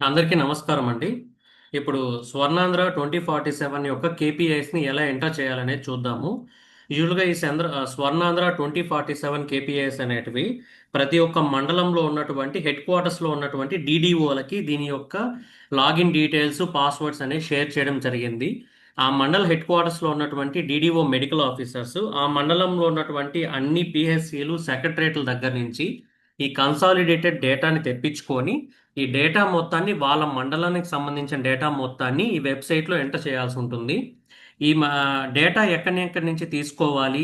అందరికీ నమస్కారం అండి. ఇప్పుడు స్వర్ణాంధ్ర 2047 యొక్క కేపీఐస్ని ఎలా ఎంటర్ చేయాలనేది చూద్దాము. యూజువల్గా ఈ స్వర్ణాంధ్ర 2047 కేపీఐస్ అనేటివి ప్రతి ఒక్క మండలంలో ఉన్నటువంటి హెడ్ క్వార్టర్స్లో ఉన్నటువంటి డిడిఓలకి దీని యొక్క లాగిన్ డీటెయిల్స్ పాస్వర్డ్స్ అనేవి షేర్ చేయడం జరిగింది. ఆ మండల హెడ్ క్వార్టర్స్లో ఉన్నటువంటి డిడిఓ మెడికల్ ఆఫీసర్స్ ఆ మండలంలో ఉన్నటువంటి అన్ని పిహెచ్సిలు సెక్రటరేట్ల దగ్గర నుంచి ఈ కన్సాలిడేటెడ్ డేటాని తెప్పించుకొని ఈ డేటా మొత్తాన్ని వాళ్ళ మండలానికి సంబంధించిన డేటా మొత్తాన్ని ఈ వెబ్సైట్లో ఎంటర్ చేయాల్సి ఉంటుంది. ఈ డేటా ఎక్కడి నుంచి తీసుకోవాలి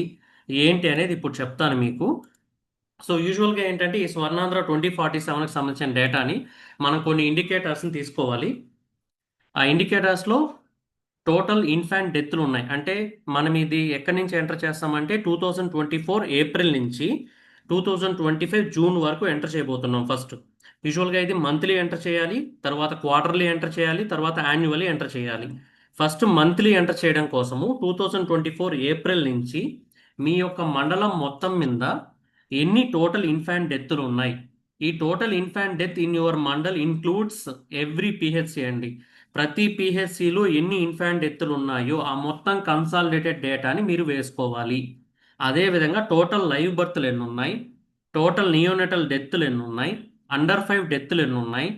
ఏంటి అనేది ఇప్పుడు చెప్తాను మీకు. సో యూజువల్గా ఏంటంటే ఈ స్వర్ణాంధ్ర 2047కి సంబంధించిన డేటాని మనం కొన్ని ఇండికేటర్స్ని తీసుకోవాలి. ఆ ఇండికేటర్స్లో టోటల్ ఇన్ఫాంట్ డెత్లు ఉన్నాయి. అంటే మనం ఇది ఎక్కడి నుంచి ఎంటర్ చేస్తామంటే 2024 ఏప్రిల్ నుంచి 2025 జూన్ వరకు ఎంటర్ చేయబోతున్నాం. ఫస్ట్ యూజువల్గా ఇది మంత్లీ ఎంటర్ చేయాలి, తర్వాత క్వార్టర్లీ ఎంటర్ చేయాలి, తర్వాత యాన్యువల్లీ ఎంటర్ చేయాలి. ఫస్ట్ మంత్లీ ఎంటర్ చేయడం కోసము 2024 ఏప్రిల్ నుంచి మీ యొక్క మండలం మొత్తం మీద ఎన్ని టోటల్ ఇన్ఫాంట్ డెత్లు ఉన్నాయి. ఈ total infant death in your mandal includes every PHC అండి. ప్రతి పిహెచ్సిలో ఎన్ని ఇన్ఫాంట్ డెత్తులు ఉన్నాయో ఆ మొత్తం కన్సాలిడేటెడ్ డేటాని మీరు వేసుకోవాలి. అదేవిధంగా టోటల్ లైవ్ బర్త్లు ఎన్ని ఉన్నాయి, టోటల్ నియోనెటల్ డెత్తులు ఎన్ని ఉన్నాయి, అండర్ 5 డెత్తులు ఎన్ని ఉన్నాయి,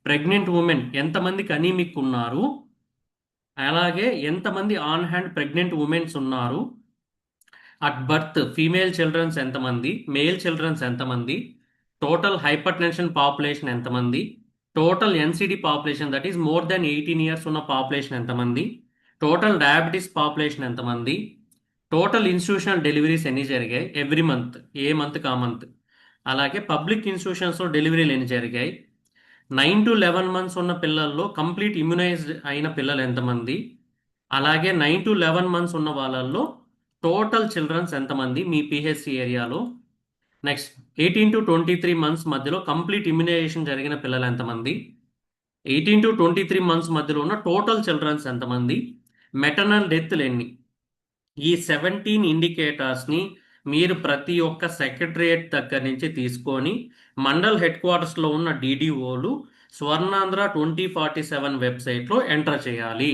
ప్రెగ్నెంట్ ఉమెన్ ఎంతమందికి అనీమిక్ ఉన్నారు, అలాగే ఎంతమంది ఆన్ హ్యాండ్ ప్రెగ్నెంట్ ఉమెన్స్ ఉన్నారు, అట్ బర్త్ ఫీమేల్ చిల్డ్రన్స్ ఎంతమంది, మేల్ చిల్డ్రన్స్ ఎంతమంది, టోటల్ హైపర్ టెన్షన్ పాపులేషన్ ఎంతమంది, total NCD population that is more than 18 years ఉన్న పాపులేషన్ ఎంతమంది, టోటల్ డయాబెటీస్ పాపులేషన్ ఎంతమంది, టోటల్ ఇన్స్టిట్యూషనల్ డెలివరీస్ ఎన్ని జరిగాయి ఎవ్రీ మంత్, ఏ month కా మంత్, అలాగే పబ్లిక్ ఇన్స్టిట్యూషన్స్లో డెలివరీలు ఎన్ని జరిగాయి, 9 to 11 months ఉన్న పిల్లల్లో కంప్లీట్ ఇమ్యునైజ్డ్ అయిన పిల్లలు ఎంతమంది, అలాగే 9 to 11 months ఉన్న వాళ్ళల్లో టోటల్ చిల్డ్రన్స్ ఎంతమంది మీ పిహెచ్సి ఏరియాలో, నెక్స్ట్ 18 to 23 months మధ్యలో కంప్లీట్ ఇమ్యునైజేషన్ జరిగిన పిల్లలు ఎంతమంది, 18 to 23 months మధ్యలో ఉన్న టోటల్ చిల్డ్రన్స్ ఎంతమంది, మెటర్నల్ డెత్లు ఎన్ని. ఈ 17 ఇండికేటర్స్ని మీరు ప్రతి ఒక్క సెక్రటరియట్ దగ్గర నుంచి తీసుకొని మండల్ హెడ్ క్వార్టర్స్లో ఉన్న డిడిఓలు స్వర్ణాంధ్ర 2047 వెబ్సైట్లో ఎంటర్ చేయాలి.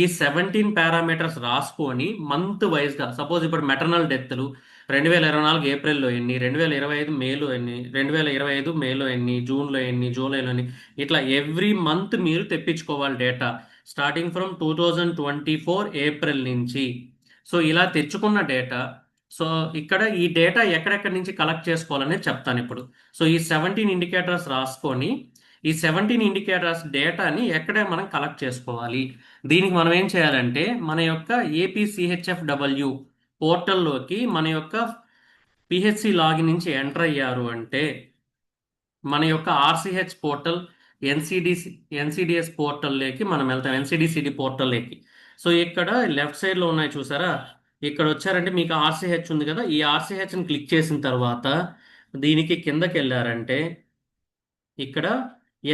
ఈ 17 పారామీటర్స్ రాసుకొని మంత్ వైజ్గా, సపోజ్ ఇప్పుడు మెటర్నల్ డెత్లు 2024 ఏప్రిల్లో ఎన్ని, 2025 మేలో ఎన్ని, 2025 మేలో ఎన్ని, జూన్లో ఎన్ని, జూలైలో ఎన్ని, ఇట్లా ఎవ్రీ మంత్ మీరు తెప్పించుకోవాలి డేటా స్టార్టింగ్ ఫ్రమ్ 2024 ఏప్రిల్ నుంచి. సో ఇలా తెచ్చుకున్న డేటా, సో ఇక్కడ ఈ డేటా ఎక్కడెక్కడి నుంచి కలెక్ట్ చేసుకోవాలనేది చెప్తాను ఇప్పుడు. సో ఈ 17 ఇండికేటర్స్ రాసుకొని ఈ 17 ఇండికేటర్స్ డేటాని ఎక్కడే మనం కలెక్ట్ చేసుకోవాలి. దీనికి మనం ఏం చేయాలంటే మన యొక్క ఏపీసీహెచ్ఎఫ్డబ్ల్యూ పోర్టల్లోకి మన యొక్క పిహెచ్సి లాగిన్ నుంచి ఎంటర్ అయ్యారు అంటే మన యొక్క ఆర్సిహెచ్ పోర్టల్, ఎన్సిడిఎస్ పోర్టల్లోకి మనం వెళ్తాం, ఎన్సిడిసిడి పోర్టల్లోకి. సో ఇక్కడ లెఫ్ట్ సైడ్లో ఉన్నాయి చూసారా, ఇక్కడ వచ్చారంటే మీకు ఆర్సిహెచ్ ఉంది కదా, ఈ ఆర్సిహెచ్ని క్లిక్ చేసిన తర్వాత దీనికి కిందకి వెళ్ళారంటే ఇక్కడ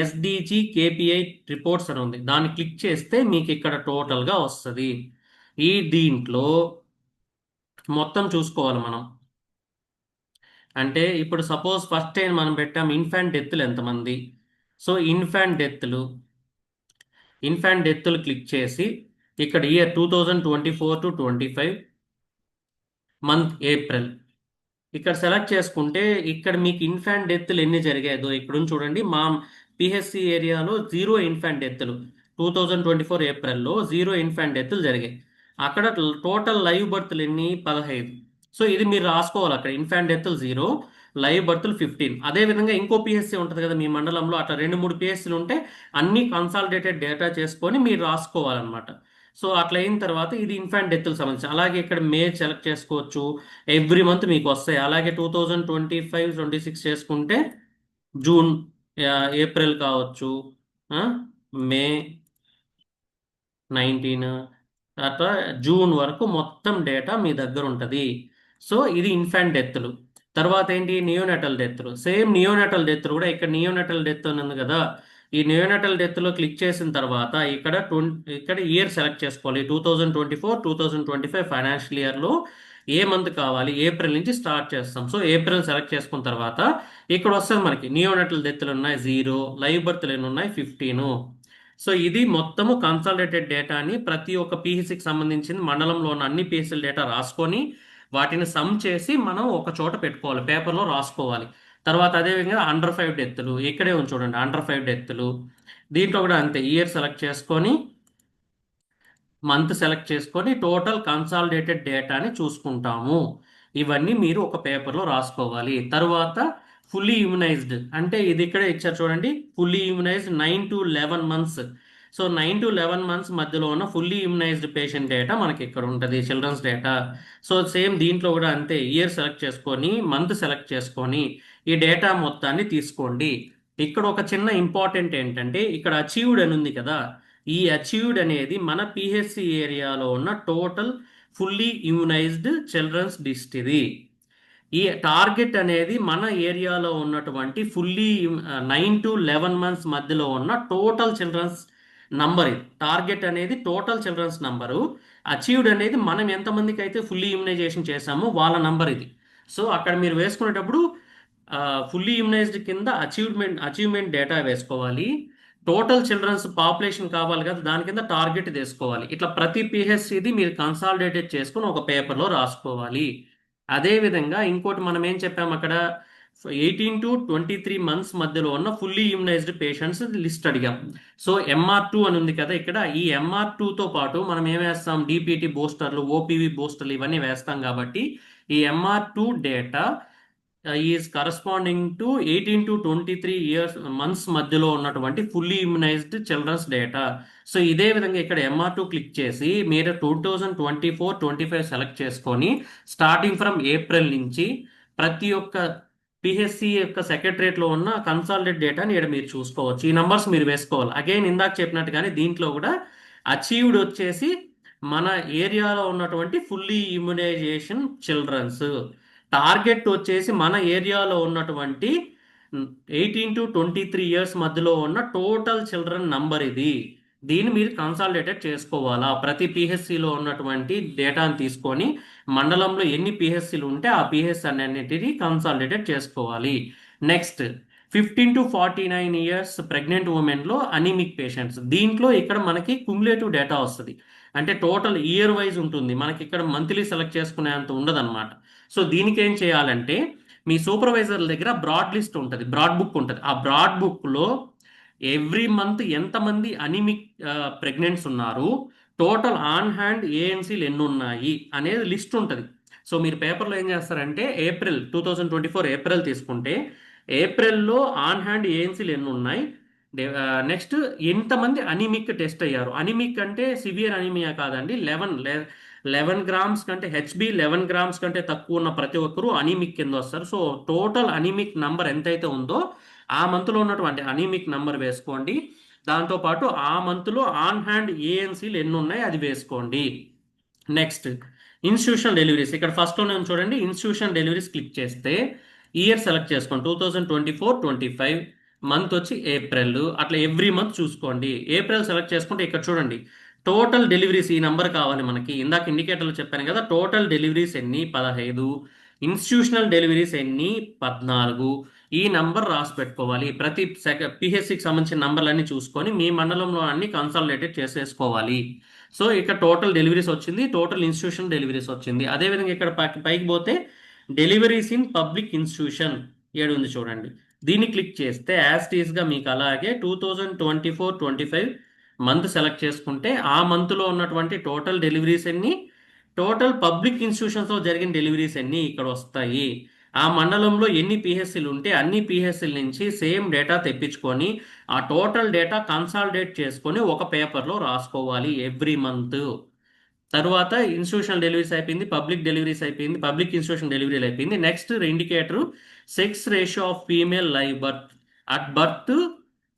ఎస్డిజి కేపిఐ రిపోర్ట్స్ అని ఉంది, దాన్ని క్లిక్ చేస్తే మీకు ఇక్కడ టోటల్గా వస్తుంది. ఈ దీంట్లో మొత్తం చూసుకోవాలి మనం. అంటే ఇప్పుడు సపోజ్ ఫస్ట్ టైం మనం పెట్టాం ఇన్ఫాంట్ డెత్లు ఎంతమంది. సో ఇన్ఫాంట్ డెత్లు క్లిక్ చేసి ఇక్కడ ఇయర్ 2024 to 25 మంత్ ఏప్రిల్ ఇక్కడ సెలెక్ట్ చేసుకుంటే ఇక్కడ మీకు ఇన్ఫాంట్ డెత్లు ఎన్ని జరిగాయో ఇక్కడ చూడండి. మా పిహెచ్సి ఏరియాలో 0 ఇన్ఫాంట్ డెత్లు 2024 ఏప్రిల్లో 0 ఇన్ఫాంట్ డెత్లు జరిగాయి. అక్కడ టోటల్ లైవ్ బర్త్లు ఎన్ని, 15. సో ఇది మీరు రాసుకోవాలి, అక్కడ ఇన్ఫాంట్ డెత్లు 0, లైవ్ బర్త్లు 15. అదేవిధంగా ఇంకో పిహెచ్సి ఉంటుంది కదా మీ మండలంలో, అట్లా 2-3 పిహెచ్సిలు ఉంటే అన్ని కన్సాలిడేటెడ్ డేటా చేసుకొని మీరు రాసుకోవాలన్నమాట. సో అట్లా అయిన తర్వాత ఇది ఇన్ఫాంట్ డెత్లకు సంబంధించి. అలాగే ఇక్కడ మే సెలెక్ట్ చేసుకోవచ్చు, ఎవ్రీ మంత్ మీకు వస్తాయి. అలాగే 2025-26 చేసుకుంటే జూన్, ఏప్రిల్ కావచ్చు, మే 19 తర్వాత జూన్ వరకు మొత్తం డేటా మీ దగ్గర ఉంటుంది. సో ఇది ఇన్ఫాంట్ డెత్లు. తర్వాత ఏంటి, నియోనటల్ డెత్లు. సేమ్ నియోనటల్ డెత్లు కూడా ఇక్కడ నియోనటల్ డెత్ అని ఉంది కదా, ఈ నియోనటల్ డెత్లో క్లిక్ చేసిన తర్వాత ఇక్కడ ఇయర్ సెలెక్ట్ చేసుకోవాలి. 2024-2025 ఫైనాన్షియల్ ఇయర్లో ఏ మంత్ కావాలి, ఏప్రిల్ నుంచి స్టార్ట్ చేస్తాం. సో ఏప్రిల్ సెలెక్ట్ చేసుకున్న తర్వాత ఇక్కడ వస్తుంది మనకి నియోనటల్ డెత్లు ఉన్నాయి 0, లైవ్ బర్త్లు ఎన్ని ఉన్నాయి 15. సో ఇది మొత్తము కన్సాలిడేటెడ్ డేటాని ప్రతి ఒక్క పిహెచ్సికి సంబంధించిన మండలంలో ఉన్న అన్ని పిహెచ్సి డేటా రాసుకొని వాటిని సమ్ చేసి మనం ఒక చోట పెట్టుకోవాలి, పేపర్లో రాసుకోవాలి. తర్వాత అదేవిధంగా అండర్ 5 డెత్లు ఇక్కడే ఉంది చూడండి, అండర్ 5 డెత్లు. దీంట్లో కూడా అంతే, ఇయర్ సెలెక్ట్ చేసుకొని మంత్ సెలెక్ట్ చేసుకొని టోటల్ కన్సాలిడేటెడ్ డేటాని చూసుకుంటాము. ఇవన్నీ మీరు ఒక పేపర్లో రాసుకోవాలి. తర్వాత ఫుల్లీ ఇమ్యునైజ్డ్ అంటే ఇది ఇక్కడే ఇచ్చారు చూడండి, fully immunized 9 to 11 months. So 9 to 11 months మధ్యలో ఉన్న ఫుల్లీ ఇమ్యునైజ్డ్ పేషెంట్ డేటా మనకి ఇక్కడ ఉంటుంది, చిల్డ్రన్స్ డేటా. సో సేమ్ దీంట్లో కూడా అంతే, ఇయర్ సెలెక్ట్ చేసుకొని మంత్ సెలెక్ట్ చేసుకొని ఈ డేటా మొత్తాన్ని తీసుకోండి. ఇక్కడ ఒక చిన్న ఇంపార్టెంట్ ఏంటంటే ఇక్కడ అచీవ్డ్ అని ఉంది కదా, ఈ అచీవ్డ్ అనేది మన పిహెచ్సి ఏరియాలో ఉన్న టోటల్ ఫుల్లీ ఇమ్యునైజ్డ్ చిల్డ్రన్స్ లిస్ట్ ఇది. ఈ టార్గెట్ అనేది మన ఏరియాలో ఉన్నటువంటి ఫుల్లీ 9 to 11 months మధ్యలో ఉన్న టోటల్ చిల్డ్రన్స్ నంబర్. ఇది టార్గెట్ అనేది టోటల్ చిల్డ్రన్స్ నంబరు. అచీవ్డ్ అనేది మనం ఎంతమందికి అయితే ఫుల్లీ ఇమ్యునైజేషన్ చేశామో వాళ్ళ నంబర్ ఇది. సో అక్కడ మీరు వేసుకునేటప్పుడు ఫుల్లీ ఇమ్యునైజ్డ్ కింద అచీవ్మెంట్ డేటా వేసుకోవాలి. టోటల్ చిల్డ్రన్స్ పాపులేషన్ కావాలి కదా, దాని కింద టార్గెట్ తీసుకోవాలి. ఇట్లా ప్రతి పిహెచ్సిది మీరు కన్సాలిడేటెడ్ చేసుకుని ఒక పేపర్లో రాసుకోవాలి. అదేవిధంగా ఇంకోటి మనం ఏం చెప్పాము అక్కడ, 18 to 23 months మధ్యలో ఉన్న ఫుల్లీ ఇమ్యునైజ్డ్ పేషెంట్స్ లిస్ట్ అడిగాం. సో MR2 అని ఉంది కదా ఇక్కడ, ఈ MR2తో పాటు మనం ఏం వేస్తాం, డిపిటి బూస్టర్లు, ఓపీవీ బూస్టర్లు ఇవన్నీ వేస్తాం. కాబట్టి ఈ MR2 data is corresponding to 18 to 23 months మధ్యలో ఉన్నటువంటి ఫుల్లీ ఇమ్యునైజ్డ్ చిల్డ్రన్స్ డేటా. సో ఇదే విధంగా ఇక్కడ MR2 క్లిక్ చేసి మీరు 2024-25 సెలెక్ట్ చేసుకొని స్టార్టింగ్ ఫ్రమ్ ఏప్రిల్ నుంచి ప్రతి ఒక్క పిహెచ్సి యొక్క సెక్రటరేట్లో ఉన్న కన్సాలిడేట్ డేటాని ఇక్కడ మీరు చూసుకోవచ్చు. ఈ నంబర్స్ మీరు వేసుకోవాలి. అగైన్ ఇందాక చెప్పినట్టుగానే దీంట్లో కూడా అచీవ్డ్ వచ్చేసి మన ఏరియాలో ఉన్నటువంటి ఫుల్లీ ఇమ్యునైజేషన్ చిల్డ్రన్స్, టార్గెట్ వచ్చేసి మన ఏరియాలో ఉన్నటువంటి 18 to 23 years మధ్యలో ఉన్న టోటల్ చిల్డ్రన్ నంబర్ ఇది. దీన్ని మీరు కన్సాలిడేటెడ్ చేసుకోవాలా. ప్రతి పిహెచ్సిలో ఉన్నటువంటి డేటాను తీసుకొని మండలంలో ఎన్ని పిహెచ్సిలు ఉంటే ఆ పిహెచ్ అన్నిటిని కన్సాలిడేటెడ్ చేసుకోవాలి. నెక్స్ట్ 15 to 49 years ప్రెగ్నెంట్ ఉమెన్లో అనీమిక్ పేషెంట్స్. దీంట్లో ఇక్కడ మనకి క్యుములేటివ్ డేటా వస్తుంది, అంటే టోటల్ ఇయర్ వైజ్ ఉంటుంది. మనకి ఇక్కడ మంత్లీ సెలెక్ట్ చేసుకునేంత ఉండదన్నమాట. సో దీనికి ఏం చేయాలంటే మీ సూపర్వైజర్ దగ్గర బ్రాడ్ లిస్ట్ ఉంటుంది, బ్రాడ్ బుక్ ఉంటుంది. ఆ బ్రాడ్ బుక్లో ఎవ్రీ మంత్ ఎంతమంది అనీమిక్ ప్రెగ్నెంట్స్ ఉన్నారు, టోటల్ ఆన్ హ్యాండ్ ఏఎన్సీలు ఎన్ని ఉన్నాయి అనేది లిస్ట్ ఉంటుంది. సో మీరు పేపర్లో ఏం చేస్తారంటే ఏప్రిల్ 2024 ఏప్రిల్ తీసుకుంటే ఏప్రిల్లో ఆన్ హ్యాండ్ ఏఎన్సీలు ఎన్ని ఉన్నాయి, నెక్స్ట్ ఎంతమంది అనీమిక్ టెస్ట్ అయ్యారు. అనీమిక్ అంటే సివియర్ అనీమియా కాదండి, 11 గ్రామ్స్ కంటే హెచ్బి 11 గ్రామ్స్ కంటే తక్కువ ఉన్న ప్రతి ఒక్కరూ అనీమిక్ కింద వస్తారు. సో టోటల్ అనీమిక్ నంబర్ ఎంతైతే ఉందో ఆ మంత్లో ఉన్నటువంటి అనీమిక్ నంబర్ వేసుకోండి. దాంతోపాటు ఆ మంత్లో ఆన్ హ్యాండ్ ఏఎన్సీలు ఎన్ని ఉన్నాయి అది వేసుకోండి. నెక్స్ట్ ఇన్స్టిట్యూషనల్ డెలివరీస్, ఇక్కడ ఫస్ట్లోనే చూడండి, ఇన్స్టిట్యూషన్ డెలివరీస్ క్లిక్ చేస్తే ఇయర్ సెలెక్ట్ చేసుకోండి, 2024-25, మంత్ వచ్చి ఏప్రిల్. అట్లా ఎవ్రీ మంత్ చూసుకోండి. ఏప్రిల్ సెలెక్ట్ చేసుకుంటే ఇక్కడ చూడండి టోటల్ డెలివరీస్ ఈ నంబర్ కావాలి మనకి. ఇందాక ఇండికేటర్లో చెప్పాను కదా, టోటల్ డెలివరీస్ ఎన్ని 15, ఇన్స్టిట్యూషనల్ డెలివరీస్ ఎన్ని 14. ఈ నంబర్ రాసి పెట్టుకోవాలి. ప్రతి పిహెచ్సికి సంబంధించిన నంబర్లన్నీ చూసుకొని మీ మండలంలో అన్ని కన్సాలిడేటెడ్ చేసేసుకోవాలి. సో ఇక్కడ టోటల్ డెలివరీస్ వచ్చింది, టోటల్ ఇన్స్టిట్యూషన్ డెలివరీస్ వచ్చింది. అదేవిధంగా ఇక్కడ పైకి పోతే డెలివరీస్ ఇన్ పబ్లిక్ ఇన్స్టిట్యూషన్ ఏడు ఉంది చూడండి, దీన్ని క్లిక్ చేస్తే యాజ్ టీస్గా మీకు అలాగే 2024-25 మంత్ సెలెక్ట్ చేసుకుంటే ఆ మంత్లో ఉన్నటువంటి టోటల్ డెలివరీస్ ఎన్ని, టోటల్ పబ్లిక్ ఇన్స్టిట్యూషన్స్లో జరిగిన డెలివరీస్ ఎన్ని ఇక్కడ వస్తాయి. ఆ మండలంలో ఎన్ని పిహెచ్సిలు ఉంటే అన్ని పిహెచ్సిల నుంచి సేమ్ డేటా తెప్పించుకొని ఆ టోటల్ డేటా కన్సాలిడేట్ చేసుకొని ఒక పేపర్లో రాసుకోవాలి ఎవ్రీ మంత్. తర్వాత ఇన్స్టిట్యూషనల్ డెలివరీస్ అయిపోయింది, పబ్లిక్ డెలివరీస్ అయిపోయింది, పబ్లిక్ ఇన్స్టిట్యూషన్ డెలివరీలు అయిపోయింది. Next indicator sex ratio of female live birth. At birth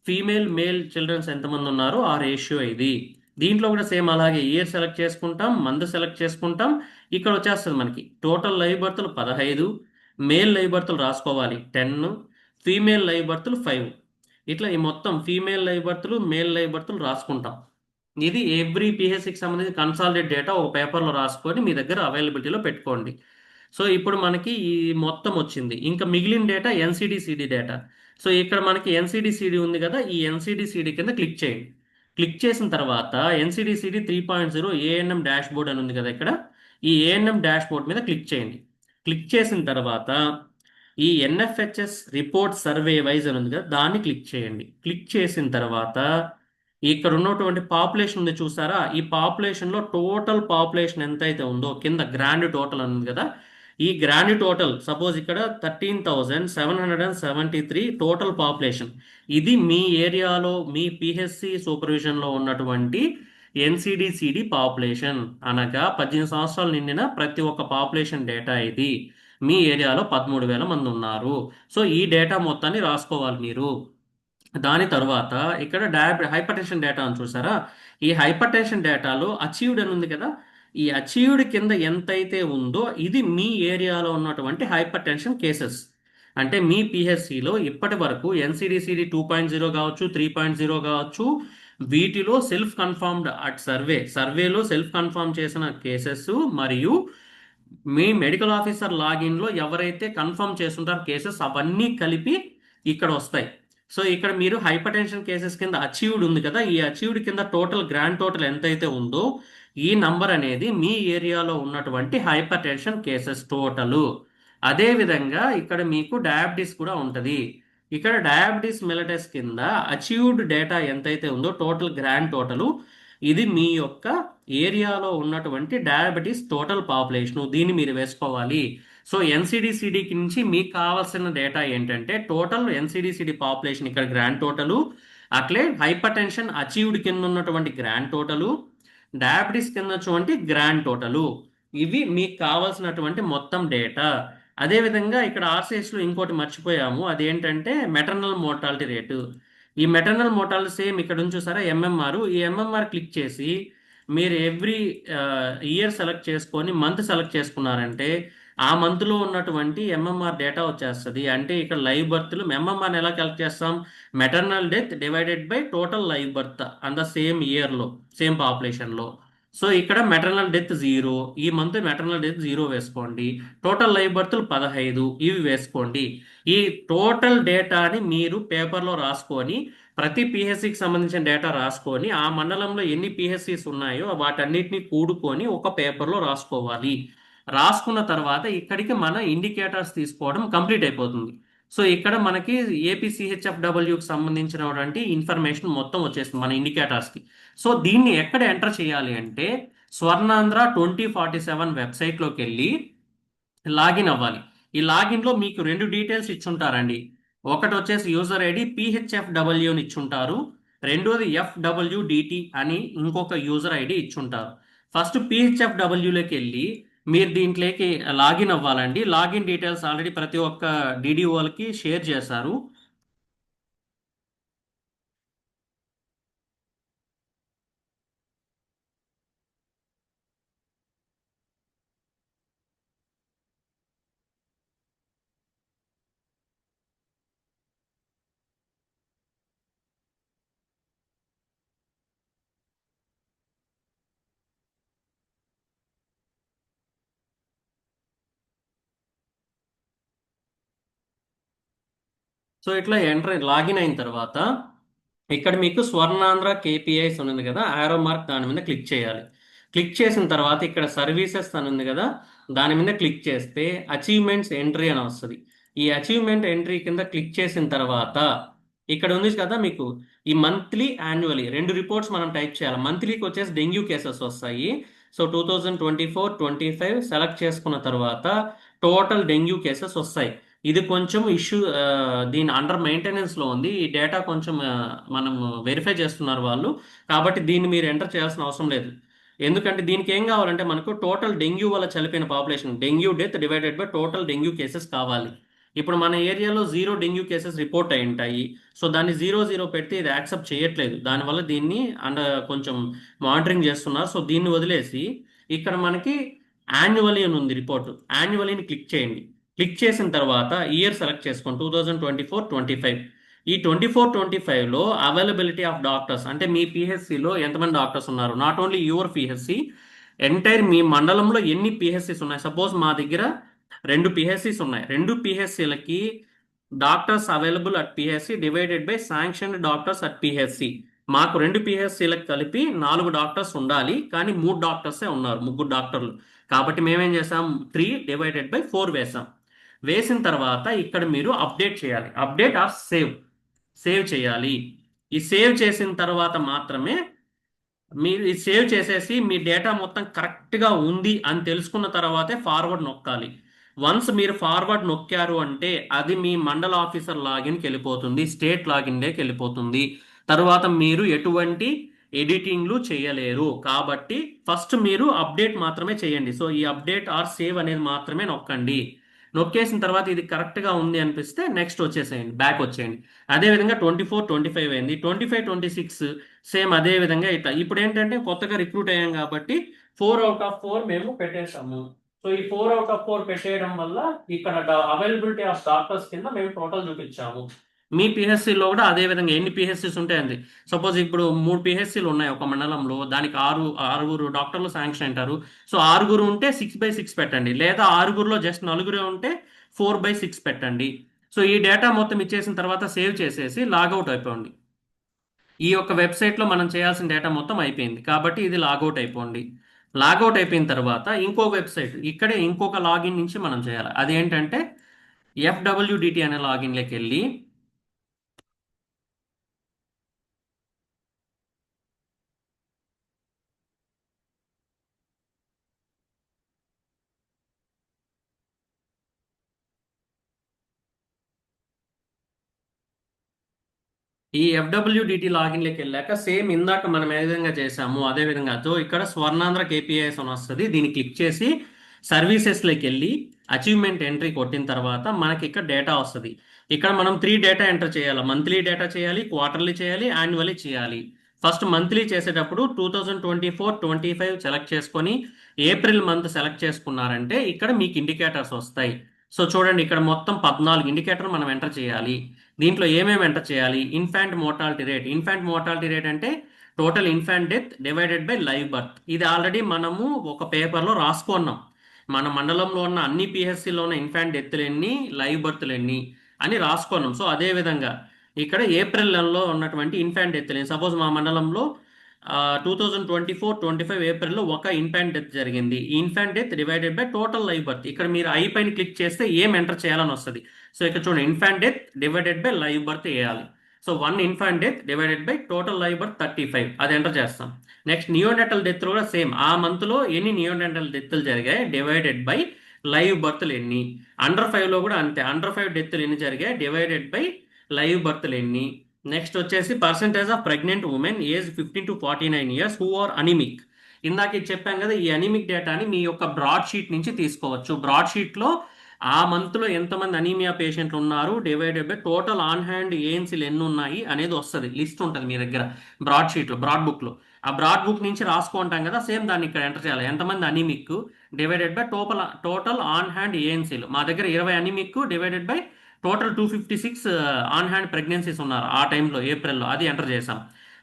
female male childrens ఎంతమంది ఉన్నారో ఆ రేషియో ఇది. దీంట్లో కూడా సేమ్ అలాగే ఇయర్ సెలెక్ట్ చేసుకుంటాం, మంత్ సెలెక్ట్ చేసుకుంటాం. ఇక్కడ వచ్చేస్తుంది మనకి టోటల్ లైవ్ బర్త్లు 15, మేల్ లైవ్ బర్త్లు రాసుకోవాలి 10, ఫీమేల్ లైవ్ బర్త్లు 5. ఇట్లా ఈ మొత్తం ఫీమేల్ లైవ్ బర్త్లు మేల్ లైవ్ బర్త్లు రాసుకుంటాం. ఇది ఎవ్రీ పిహెచ్సికి సంబంధించి కన్సాలిడేట్ డేటా ఒక పేపర్లో రాసుకొని మీ దగ్గర అవైలబిలిటీలో పెట్టుకోండి. సో ఇప్పుడు మనకి ఈ మొత్తం వచ్చింది. ఇంకా మిగిలిన డేటా ఎన్సిడిసిడి డేటా. సో ఇక్కడ మనకి ఎన్సిడిసిడి ఉంది కదా, ఈ ఎన్సిడిసిడి కింద క్లిక్ చేయండి. క్లిక్ చేసిన తర్వాత ఎన్సిడిసిడి 3.0 ఏఎన్ఎం డాష్ బోర్డ్ అని ఉంది కదా ఇక్కడ, ఈ ఏఎన్ఎం డాష్ బోర్డ్ మీద క్లిక్ చేయండి. క్లిక్ చేసిన తర్వాత ఈ ఎన్ఎఫ్హెచ్ఎస్ రిపోర్ట్ సర్వే వైజ్ అని ఉంది కదా, దాన్ని క్లిక్ చేయండి. క్లిక్ చేసిన తర్వాత ఇక్కడ ఉన్నటువంటి పాపులేషన్ ఉంది చూసారా, ఈ పాపులేషన్ లో టోటల్ పాపులేషన్ ఎంత అయితే ఉందో కింద గ్రాండ్ టోటల్ అని ఉంది కదా, ఈ గ్రాండ్ టోటల్ సపోజ్ ఇక్కడ 13,773 టోటల్ పాపులేషన్. ఇది మీ ఏరియాలో మీ పిహెచ్సి సూపర్విజన్లో ఉన్నటువంటి ఎన్సిడిసిడి పాపులేషన్, అనగా 18 సంవత్సరాలు నిండిన ప్రతి ఒక్క పాపులేషన్ డేటా ఇది. మీ ఏరియాలో 13,000 మంది ఉన్నారు. సో ఈ డేటా మొత్తాన్ని రాసుకోవాలి మీరు. దాని తర్వాత ఇక్కడ హైపర్ టెన్షన్ డేటా అని చూసారా, ఈ హైపర్ టెన్షన్ డేటాలో అచీవ్డ్ అని ఉంది కదా, ఈ అచీవ్డ్ కింద ఎంతైతే ఉందో ఇది మీ ఏరియాలో ఉన్నటువంటి హైపర్ టెన్షన్ కేసెస్. అంటే మీ పిహెచ్సిలో ఇప్పటి వరకు ఎన్సిడిసిడి 2.0 కావచ్చు, 3.0 కావచ్చు, వీటిలో సెల్ఫ్ కన్ఫర్మ్డ్ అట్ సర్వేలో సెల్ఫ్ కన్ఫర్మ్ చేసిన కేసెస్, మరియు మీ మెడికల్ ఆఫీసర్ లాగిన్లో ఎవరైతే కన్ఫర్మ్ చేస్తుంటారో కేసెస్ అవన్నీ కలిపి ఇక్కడ వస్తాయి. సో ఇక్కడ మీరు హైపర్ టెన్షన్ కేసెస్ కింద అచీవ్డ్ ఉంది కదా, ఈ అచీవ్డ్ కింద టోటల్ గ్రాండ్ టోటల్ ఎంతైతే ఉందో ఈ నంబర్ అనేది మీ ఏరియాలో ఉన్నటువంటి హైపర్ టెన్షన్ కేసెస్ టోటల్. అదే విధంగా ఇక్కడ మీకు డయాబెటీస్ కూడా ఉంటుంది. ఇక్కడ డయాబెటీస్ మెలిటస్ కింద అచీవ్డ్ డేటా ఎంతైతే ఉందో టోటల్ గ్రాండ్ టోటల్, ఇది మీ యొక్క ఏరియాలో ఉన్నటువంటి డయాబెటీస్ టోటల్ పాపులేషన్, దీన్ని మీరు వేసుకోవాలి. సో ఎన్సిడిసిడికి నుంచి మీకు కావాల్సిన డేటా ఏంటంటే టోటల్ ఎన్సిడిసిడి పాపులేషన్ ఇక్కడ గ్రాండ్ టోటలు, అట్లే హైపర్ టెన్షన్ అచీవ్డ్ కింద ఉన్నటువంటి గ్రాండ్ టోటలు, డయాబెటీస్ కింద ఉన్నటువంటి గ్రాండ్ టోటలు, ఇవి మీకు కావాల్సినటువంటి మొత్తం డేటా. అదేవిధంగా ఇక్కడ ఆర్సిఎస్లో ఇంకోటి మర్చిపోయాము, అదేంటంటే మెటర్నల్ మోర్టాలిటీ రేటు. ఈ మెటర్నల్ మోర్టాలిటీ సేమ్ ఇక్కడ నుంచి చూసారా ఎంఎంఆర్, ఈ ఎంఎంఆర్ క్లిక్ చేసి మీరు ఎవ్రీ ఇయర్ సెలెక్ట్ చేసుకొని మంత్ సెలెక్ట్ చేసుకున్నారంటే ఆ మంత్లో ఉన్నటువంటి ఎంఎంఆర్ డేటా వచ్చేస్తుంది. అంటే ఇక్కడ లైవ్ బర్త్లు ఎంఎంఆర్ని ఎలా కలెక్ట్ చేస్తాం, maternal death divided by total live birth an the same ఇయర్లో సేమ్ పాపులేషన్లో. సో ఇక్కడ మెటర్నల్ డెత్ 0, ఈ మంత్ మెటర్నల్ డెత్ 0 వేసుకోండి. టోటల్ లైవ్ బర్త్లు 15, ఇవి వేసుకోండి. ఈ టోటల్ డేటాని మీరు పేపర్లో రాసుకొని ప్రతి పిహెచ్సికి సంబంధించిన డేటా రాసుకొని ఆ మండలంలో ఎన్ని పిహెచ్సిస్ ఉన్నాయో వాటన్నిటిని కూడుకొని ఒక పేపర్లో రాసుకోవాలి. రాసుకున్న తర్వాత ఇక్కడికి మన ఇండికేటర్స్ తీసుకోవడం కంప్లీట్ అయిపోతుంది. సో ఇక్కడ మనకి ఏపీసీహెచ్ఎఫ్డబ్ల్యూకి సంబంధించినటువంటి ఇన్ఫర్మేషన్ మొత్తం వచ్చేస్తుంది మన ఇండికేటర్స్కి. సో దీన్ని ఎక్కడ ఎంటర్ చేయాలి అంటే స్వర్ణాంధ్ర 2047 వెబ్సైట్లోకి వెళ్ళి లాగిన్ అవ్వాలి. ఈ లాగిన్లో మీకు రెండు డీటెయిల్స్ ఇచ్చుంటారండి. ఒకటి వచ్చేసి యూజర్ ఐడి పిహెచ్ఎఫ్డబ్ల్యూ అని ఇచ్చుంటారు, రెండోది ఎఫ్డబ్ల్యూడిటి అని ఇంకొక యూజర్ ఐడి ఇచ్చుంటారు. ఫస్ట్ పిహెచ్ఎఫ్డబ్ల్యూలోకి వెళ్ళి మీరు దీంట్లోకి లాగిన్ అవ్వాలండి. లాగిన్ డీటెయిల్స్ ఆల్రెడీ ప్రతి ఒక్క డిడిఓలకి షేర్ చేశారు. సో ఇట్లా ఎంటర్ లాగిన్ అయిన తర్వాత ఇక్కడ మీకు స్వర్ణాంధ్ర కేపీఐస్ అని ఉంది కదా, ఆరో మార్క్ దాని మీద క్లిక్ చేయాలి. క్లిక్ చేసిన తర్వాత ఇక్కడ సర్వీసెస్ అని ఉంది కదా, దాని మీద క్లిక్ చేస్తే అచీవ్మెంట్స్ ఎంట్రీ అని వస్తుంది. ఈ అచీవ్మెంట్ ఎంట్రీ కింద క్లిక్ చేసిన తర్వాత ఇక్కడ ఉంది కదా మీకు ఈ మంత్లీ యాన్యువల్లీ రెండు రిపోర్ట్స్ మనం టైప్ చేయాలి. మంత్లీకి వచ్చేసి డెంగ్యూ కేసెస్ వస్తాయి. సో 2024-25 సెలెక్ట్ చేసుకున్న తర్వాత టోటల్ డెంగ్యూ కేసెస్ వస్తాయి. ఇది కొంచెం ఇష్యూ, దీని అండర్ మెయింటెనెన్స్ లో ఉంది. ఈ డేటా కొంచెం మనం వెరిఫై చేస్తున్నారు వాళ్ళు, కాబట్టి దీన్ని మీరు ఎంటర్ చేయాల్సిన అవసరం లేదు. ఎందుకంటే దీనికి ఏం కావాలంటే మనకు టోటల్ డెంగ్యూ వల్ల చనిపోయిన population, dengue death divided by total dengue cases కావాలి. ఇప్పుడు మన ఏరియాలో 0 డెంగ్యూ కేసెస్ రిపోర్ట్ అయి ఉంటాయి. సో దాన్ని 0 పెడితే ఇది యాక్సెప్ట్ చేయట్లేదు, దానివల్ల దీన్ని కొంచెం మానిటరింగ్ చేస్తున్నారు. సో దీన్ని వదిలేసి ఇక్కడ మనకి యాన్యువల్లీ అని ఉంది రిపోర్ట్, యాన్యువల్లీని క్లిక్ చేయండి. క్లిక్ చేసిన తర్వాత ఇయర్ సెలెక్ట్ చేసుకోండి 2024-25. ఈ 24-25లో అవైలబిలిటీ ఆఫ్ డాక్టర్స్ అంటే మీ పిహెచ్సిలో ఎంతమంది డాక్టర్స్ ఉన్నారు, not only your PHC, entire మీ మండలంలో ఎన్ని పిహెచ్సిస్ ఉన్నాయి. సపోజ్ మా దగ్గర 2 పిహెచ్సిస్ ఉన్నాయి. 2 పిహెచ్సిలకి doctors available at PHC divided by sanctioned doctors at PHC. మాకు 2 పిహెచ్సిలకు కలిపి 4 డాక్టర్స్ ఉండాలి, కానీ 3 డాక్టర్సే ఉన్నారు, 3 డాక్టర్లు. కాబట్టి మేమేం చేసాం, 3/4 వేసాం. వేసిన తర్వాత ఇక్కడ మీరు అప్డేట్ చేయాలి, అప్డేట్ ఆర్ సేవ్, సేవ్ చేయాలి. ఈ సేవ్ చేసిన తర్వాత మాత్రమే మీరు ఈ సేవ్ చేసేసి మీ డేటా మొత్తం కరెక్ట్గా ఉంది అని తెలుసుకున్న తర్వాతే ఫార్వర్డ్ నొక్కాలి. వన్స్ మీరు ఫార్వర్డ్ నొక్కారు అంటే అది మీ మండల ఆఫీసర్ లాగిన్కి వెళ్ళిపోతుంది, స్టేట్ లాగిన్లోకి వెళ్ళిపోతుంది. తర్వాత మీరు ఎటువంటి ఎడిటింగ్లు చేయలేరు. కాబట్టి ఫస్ట్ మీరు అప్డేట్ మాత్రమే చేయండి. సో ఈ అప్డేట్ ఆర్ సేవ్ అనేది మాత్రమే నొక్కండి. నొక్కేసిన తర్వాత ఇది కరెక్ట్గా ఉంది అనిపిస్తే నెక్స్ట్ వచ్చేసేయండి, బ్యాక్ వచ్చేయండి. అదేవిధంగా 24-25 అయింది, 25-26 సేమ్ అదే విధంగా ఇట్లా. ఇప్పుడు ఏంటంటే కొత్తగా రిక్రూట్ అయ్యాం కాబట్టి 4/4 మేము పెట్టేసాము. సో ఈ 4/4 పెట్టేయడం వల్ల ఇక్కడ అవైలబిలిటీ ఆఫ్ డాక్టర్స్ కింద మేము టోటల్ చూపించాము. మీ పిహెచ్సిలో కూడా అదే విధంగా ఎన్ని పిహెచ్సిస్ ఉంటాయండి. సపోజ్ ఇప్పుడు 3 పిహెచ్సిలు ఉన్నాయి ఒక మండలంలో, దానికి ఆరుగురు డాక్టర్లు శాంక్షన్ అంటారు. సో 6 ఉంటే 6/6 పెట్టండి, లేదా 6లో జస్ట్ 4 ఉంటే 4/6 పెట్టండి. సో ఈ డేటా మొత్తం ఇచ్చేసిన తర్వాత సేవ్ చేసేసి లాగౌట్ అయిపోండి. ఈ యొక్క వెబ్సైట్లో మనం చేయాల్సిన డేటా మొత్తం అయిపోయింది కాబట్టి ఇది లాగౌట్ అయిపోండి. లాగౌట్ అయిపోయిన తర్వాత ఇంకో వెబ్సైట్, ఇక్కడే ఇంకొక లాగిన్ నుంచి మనం చేయాలి. అదేంటంటే FWDT అనే లాగిన్లోకి వెళ్ళి ఈ FWDT లాగిన్లోకి వెళ్ళాక సేమ్ ఇందాక మనం ఏ విధంగా చేసాము అదే విధంగా ఇక్కడ స్వర్ణాంధ్ర KPIs అని వస్తుంది. దీన్ని క్లిక్ చేసి సర్వీసెస్లోకి వెళ్ళి అచీవ్మెంట్ ఎంట్రీ కొట్టిన తర్వాత మనకి ఇక్కడ డేటా వస్తుంది. ఇక్కడ మనం 3 డేటా ఎంటర్ చేయాలి, మంత్లీ డేటా చేయాలి, క్వార్టర్లీ చేయాలి, యాన్యువల్లీ చేయాలి. ఫస్ట్ మంత్లీ చేసేటప్పుడు 2024-25 సెలెక్ట్ చేసుకొని ఏప్రిల్ మంత్ సెలెక్ట్ చేసుకున్నారంటే ఇక్కడ మీకు ఇండికేటర్స్ వస్తాయి. సో చూడండి, ఇక్కడ మొత్తం 14 ఇండికేటర్ మనం ఎంటర్ చేయాలి. దీంట్లో ఏమేమి ఎంటర్ చేయాలి, infant mortality rate. Infant mortality rate అంటే total infant death divided by live birth. ఇది ఆల్రెడీ మనము ఒక పేపర్లో రాసుకున్నాం. మన మండలంలో ఉన్న అన్ని పిహెచ్సిలో ఉన్న ఇన్ఫాంట్ డెత్లు ఎన్ని, లైవ్ బర్త్లు ఎన్ని అని రాసుకున్నాం. సో అదే విధంగా ఇక్కడ ఏప్రిల్ నెలలో ఉన్నటువంటి ఇన్ఫాంట్ డెత్లు, సపోజ్ మా మండలంలో 2024-25 ఏప్రిల్లో ఒక ఇన్ఫాంట్ డెత్ జరిగింది. ఈ infant death divided by total live birth. ఇక్కడ మీరు ఐ పైన క్లిక్ చేస్తే ఏం ఎంటర్ చేయాలని వస్తుంది. సో ఇక్కడ చూడండి, infant death divided by live birth వేయాలి. So 1 infant death divided by total live birth 35, అది ఎంటర్ చేస్తాం. నెక్స్ట్ నియోనెటల్ డెత్ కూడా సేమ్, ఆ మంత్లో ఎన్ని నియోనెటల్ డెత్లు జరిగాయి డివైడెడ్ బై లైవ్ బర్త్లు ఎన్ని. అండర్ 5లో కూడా అంతే, అండర్ 5 డెత్లు ఎన్ని జరిగాయి డివైడెడ్ బై లైవ్ బర్త్లు ఎన్ని. నెక్స్ట్ వచ్చేసి percentage of pregnant women age 15-49 years who are anaemic. ఇందాక ఇది చెప్పాం కదా, ఈ అనిమిక్ డేటాని మీ యొక్క బ్రాడ్ షీట్ నుంచి తీసుకోవచ్చు. బ్రాడ్ షీట్లో ఆ మంత్లో ఎంతమంది అనీమియా పేషెంట్లు ఉన్నారు divided by total on hand ఏఎన్సీలు ఎన్ని ఉన్నాయి అనేది వస్తుంది, లిస్ట్ ఉంటుంది మీ దగ్గర బ్రాడ్ షీట్లో, బ్రాడ్ బుక్లో. ఆ బ్రాడ్ బుక్ నుంచి రాసుకుంటాం కదా, సేమ్ దాన్ని ఇక్కడ ఎంటర్ చేయాలి. ఎంతమంది anaemic divided by total on hand ఏఎన్సీలు. మా దగ్గర 20 anaemic divided by total 256 on hand pregnancies ఉన్నారు ఆ టైంలో, ఏప్రిల్లో, అది ఎంటర్ చేసాం.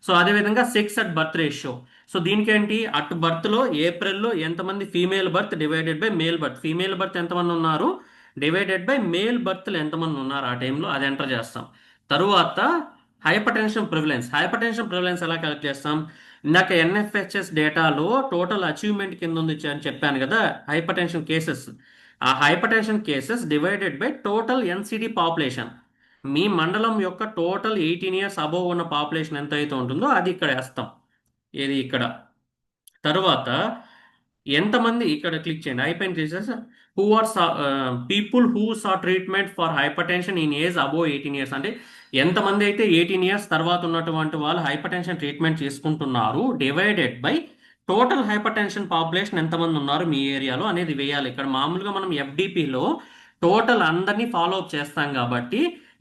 సో అదేవిధంగా sex at birth ratio. So దీనికేంటి, అట్ బర్త్లో ఏప్రిల్లో ఎంతమంది female birth divided by male birth, female birth ఎంతమంది ఉన్నారు డివైడెడ్ బై మేల్ బర్త్లు ఎంతమంది ఉన్నారు ఆ టైంలో, అది ఎంటర్ చేస్తాం. తరువాత hyper tension prevalence. Hyper tension prevalence ఎలా కలెక్ట్ చేస్తాం, ఇందాక NFHS డేటాలో టోటల్ అచీవ్మెంట్ కింద ఉంది అని చెప్పాను కదా, హైపర్ టెన్షన్ కేసెస్. ఆ hypertension cases divided by total NCD population. మీ మండలం యొక్క టోటల్ 18 ఇయర్స్ అబోవ్ ఉన్న పాపులేషన్ ఎంత అయితే ఉంటుందో అది ఇక్కడ వేస్తాం, ఏది ఇక్కడ. తరువాత ఎంతమంది, ఇక్కడ క్లిక్ చేయండి, అయిపోయిన cases who are people who saw treatment for hypertension in age above 18 years. అంటే ఎంతమంది అయితే 18 ఇయర్స్ తర్వాత ఉన్నటువంటి వాళ్ళు హైపర్ టెన్షన్ ట్రీట్మెంట్ తీసుకుంటున్నారు divided by total hypertension population ఎంతమంది ఉన్నారు మీ ఏరియాలో అనేది వేయాలి. ఇక్కడ మామూలుగా మనం FDPలో టోటల్ అందరినీ ఫాలో అప్ చేస్తాం కాబట్టి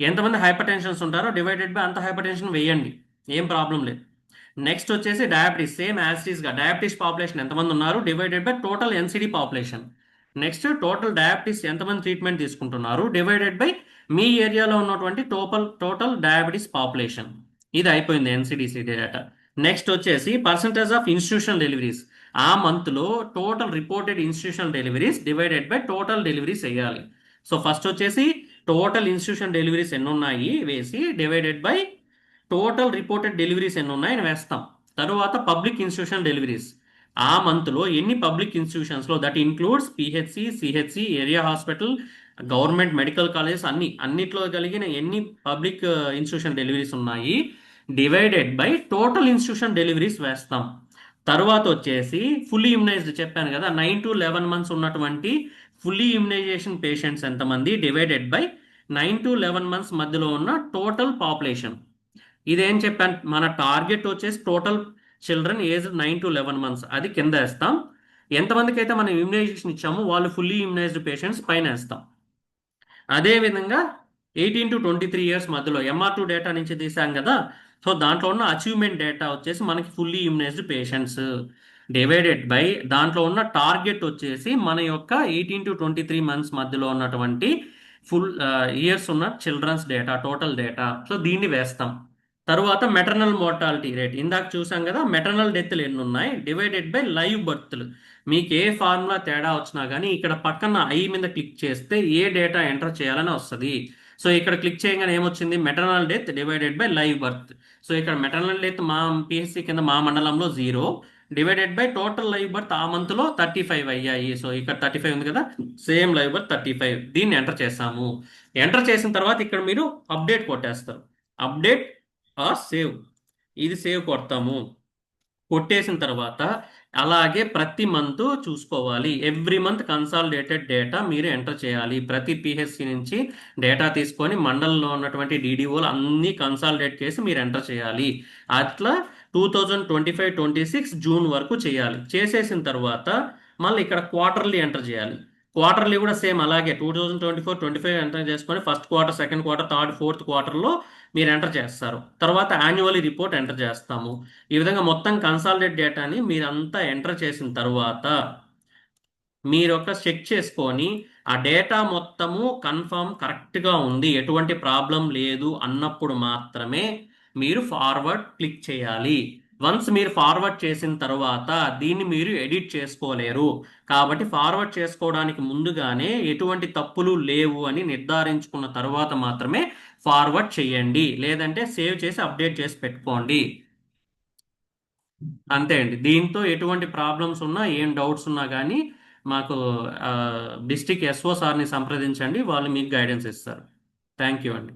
ఎంతమంది హైపర్ టెన్షన్స్ ఉంటారో డివైడెడ్ బై అంత హైపర్ టెన్షన్ వేయండి, ఏం ప్రాబ్లం లేదు. నెక్స్ట్ వచ్చేసి డయాబెటీస్, సేమ్ యాసిటీస్గా డయాబెటీస్ పాపులేషన్ ఎంతమంది ఉన్నారు divided by total NCD population. Next total diabetes ఎంతమంది ట్రీట్మెంట్ తీసుకుంటున్నారు డివైడెడ్ బై మీ ఏరియాలో ఉన్నటువంటి టోటల్ డయాబెటీస్ పాపులేషన్. ఇది అయిపోయింది ఎన్సిడిసి డేటా. నెక్స్ట్ వచ్చేసి పర్సంటేజ్ ఆఫ్ ఇన్స్టిట్యూషనల్ డెలివరీస్. ఆ మంత్లో total reported institutional deliveries divided by total deliveries వేయాలి. సో ఫస్ట్ వచ్చేసి టోటల్ ఇన్స్టిట్యూషన్ డెలివరీస్ ఎన్ని ఉన్నాయి వేసి divided by total reported deliveries ఎన్ని ఉన్నాయని వేస్తాం. తరువాత పబ్లిక్ ఇన్స్టిట్యూషన్ డెలివరీస్. ఆ మంత్లో ఎన్ని పబ్లిక్ ఇన్స్టిట్యూషన్స్లో, that includes PHC, CHC, area hospital, government medical colleges, అన్నిట్లో కలిగిన ఎన్ని పబ్లిక్ ఇన్స్టిట్యూషన్ డెలివరీస్ ఉన్నాయి divided by total institution deliveries వేస్తాం. తరువాత వచ్చేసి ఫుల్లీ ఇమ్యునైజ్డ్ చెప్పాను కదా, 9 to 11 months ఉన్నటువంటి ఫుల్లీ ఇమ్యునైజేషన్ పేషెంట్స్ ఎంతమంది డివైడెడ్ బై 9 to 11 months మధ్యలో ఉన్న టోటల్ పాపులేషన్. ఇదేం చెప్పాను, మన టార్గెట్ వచ్చేసి total children age 9 to 11 months, అది కింద వేస్తాం. ఎంతమందికి అయితే మనం ఇమ్యునైజేషన్ ఇచ్చామో వాళ్ళు ఫుల్లీ ఇమ్యునైజ్డ్ పేషెంట్స్ పైన వేస్తాం. అదేవిధంగా 18 to 23 years మధ్యలో MR2 డేటా నుంచి తీసాం కదా, సో దాంట్లో ఉన్న అచీవ్మెంట్ డేటా వచ్చేసి మనకి ఫుల్లీ ఇమ్యునైజ్డ్ పేషెంట్స్ డివైడెడ్ బై దాంట్లో ఉన్న టార్గెట్ వచ్చేసి మన యొక్క 18 to 23 months మధ్యలో ఉన్నటువంటి ఫుల్ ఇయర్స్ ఉన్న childrens data, total data. So దీన్ని వేస్తాం. తరువాత మెటర్నల్ మోర్టాలిటీ రేట్, ఇందాక చూసాం కదా, మెటర్నల్ డెత్లు ఎన్ని ఉన్నాయి డివైడెడ్ బై లైవ్ బర్త్లు. మీకు ఏ ఫార్ములా తేడా వచ్చినా కానీ ఇక్కడ పక్కన ఐ మీద క్లిక్ చేస్తే ఏ డేటా ఎంటర్ చేయాలని వస్తుంది. సో ఇక్కడ క్లిక్ చేయగానే ఏమొచ్చింది, maternal death divided by live birth. So ఇక్కడ మెటర్నల్ డెత్ మా పిహెచ్సి కింద మా మండలంలో 0 divided by total live birth ఆ మంత్లో 35 అయ్యాయి. సో ఇక్కడ 35 ఉంది కదా, సేమ్ లైవ్ బర్త్ 35, దీన్ని ఎంటర్ చేసాము. ఎంటర్ చేసిన తర్వాత ఇక్కడ మీరు అప్డేట్ కొట్టేస్తారు. అప్డేట్ ఆర్ సేవ్, ఇది సేవ్ కొడతాము. కొట్టేసిన తర్వాత అలాగే ప్రతి మంత్ చూసుకోవాలి. ఎవ్రీ మంత్ కన్సాలిడేటెడ్ డేటా మీరు ఎంటర్ చేయాలి. ప్రతి పిహెచ్సి నుంచి డేటా తీసుకొని మండలంలో ఉన్నటువంటి డీడీఓలు అన్నీ కన్సాలిడేట్ చేసి మీరు ఎంటర్ చేయాలి. అట్లా 2025-26 జూన్ వరకు చేయాలి. చేసేసిన తర్వాత మళ్ళీ ఇక్కడ క్వార్టర్లీ ఎంటర్ చేయాలి. క్వార్టర్లీ కూడా సేమ్ అలాగే 2024-25 ఎంటర్ చేసుకొని first quarter, second quarter, third, fourth క్వార్టర్లో మీరు ఎంటర్ చేస్తారు. తర్వాత యాన్యువల్ రిపోర్ట్ ఎంటర్ చేస్తాము. ఈ విధంగా మొత్తం కన్సాలిడేట్ డేటాని మీరంతా ఎంటర్ చేసిన తర్వాత మీరు ఒక చెక్ చేసుకొని ఆ డేటా మొత్తము కన్ఫర్మ్ కరెక్ట్గా ఉంది, ఎటువంటి ప్రాబ్లం లేదు అన్నప్పుడు మాత్రమే మీరు ఫార్వర్డ్ క్లిక్ చేయాలి. వన్స్ మీరు ఫార్వర్డ్ చేసిన తర్వాత దీన్ని మీరు ఎడిట్ చేసుకోలేరు. కాబట్టి ఫార్వర్డ్ చేసుకోవడానికి ముందుగానే ఎటువంటి తప్పులు లేవు అని నిర్ధారించుకున్న తర్వాత మాత్రమే ఫార్వర్డ్ చేయండి. లేదంటే సేవ్ చేసి అప్డేట్ చేసి పెట్టుకోండి. అంతే అండి. దీంతో ఎటువంటి ప్రాబ్లమ్స్ ఉన్నా, ఏం డౌట్స్ ఉన్నా కానీ మాకు డిస్ట్రిక్ట్ ఎస్ఓ సార్ని సంప్రదించండి, వాళ్ళు మీకు గైడెన్స్ ఇస్తారు. థ్యాంక్ యూ అండి.